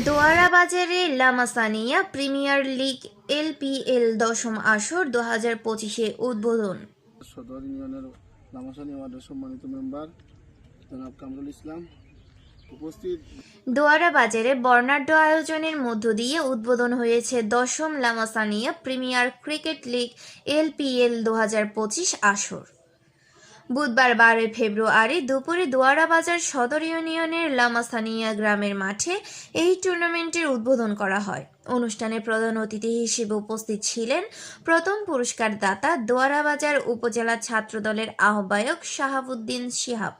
দোয়ারা বাজারে লামাসানিয়া premier league LPL দশম আসর 2025-এ উদ্বোধন। সদর ইউনিয়নের লামাসানি ওয়ার্ডের সম্মানিত মেম্বার জনাব কামরুল ইসলাম উপস্থিত। দোয়ারা বাজারে বর্ণাঢ্য আয়োজনের মধ্য দিয়ে উদ্বোধন হয়েছে দশম লামাসানিয়া প্রিমিয়ার ক্রিকেট লিগ এলপিএল 2025 আসর। বুধবার 12 ফেব্রুয়ারি দুপুরে দোয়ারা বাজার সদর ইউনিয়নের লামাসানিয়া গ্রামের মাঠে এই টুর্নামেন্টের উদ্বোধন করা হয়। অনুষ্ঠানে প্রধান অতিথি হিসেবে উপস্থিত ছিলেন প্রথম পুরস্কার দাতা দোয়ারা বাজার উপজেলা ছাত্র দলের আহ্বায়ক শাহাবুদ্দিন শিহাব।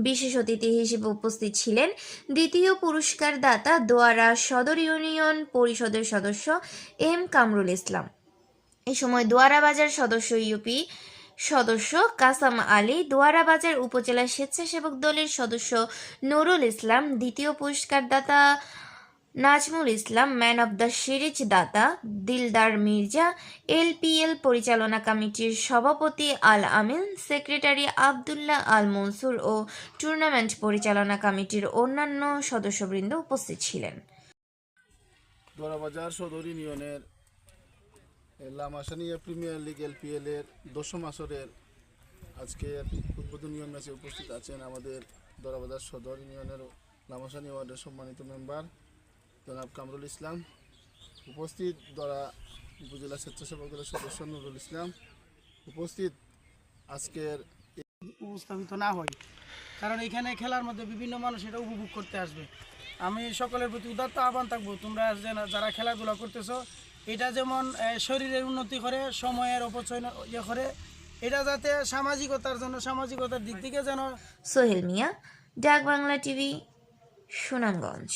বিশেষ অতিথি হিসেবে উপস্থিত ছিলেন দ্বিতীয় পুরস্কার দাতা দোয়ারা সদর ইউনিয়ন পরিষদের সদস্য এম কামরুল ইসলাম। এ সময় দোয়ারা বাজার ইউপি সদস্য কাসাম আলী, দোয়ারা বাজার উপজেলা স্বেচ্ছাসেবক দলের সদস্য নুরুল ইসলাম, দ্বিতীয় পুরস্কার দাতা Nazmul Islam, man of the series দাতা দিলদার মির্জা, এলপিএল পরিচালনা কমিটির সভাপতি আল আমিন, সেক্রেটারি আবদুল্লাহ আল মনসুর ও টুর্নামেন্ট পরিচালনা কমিটির অন্যান্য সদস্যবৃন্দ উপস্থিত ছিলেন। দোয়ারা বাজার সদর ইউনিয়নের লামাসানিয়া প্রিমিয়ার লিগ এলপিএল এর দশম আসরের আজকের উদ্বোধনী ম্যাচে উপস্থিত আছেন আমাদের দোয়ারা বাজার সদর ইউনিয়নের লামাসানি ওয়ার্ডের সম্মানিত মেম্বার জনাব কামরুল ইসলাম, উপস্থিত দোয়ারা উপজেলা স্বেচ্ছাসেবক দলের সদস্য নুরুল ইসলাম, উপস্থিত আজকের উপস্থাপিত না হয়, কারণ এখানে খেলার মধ্যে বিভিন্ন মানুষ এটা উপভোগ করতে আসবে। আমি সকলের প্রতি উদাত্ত আহ্বান থাকবো, তোমরা যারা খেলাধুলা করতেছো এটা যেমন শরীরের উন্নতি করে, সময়ের অপচয় করে, এটা যাতে সামাজিকতার দিক থেকে যেন। সোহেল মিয়া, ডাক বাংলা টিভি, সুনামগঞ্জ।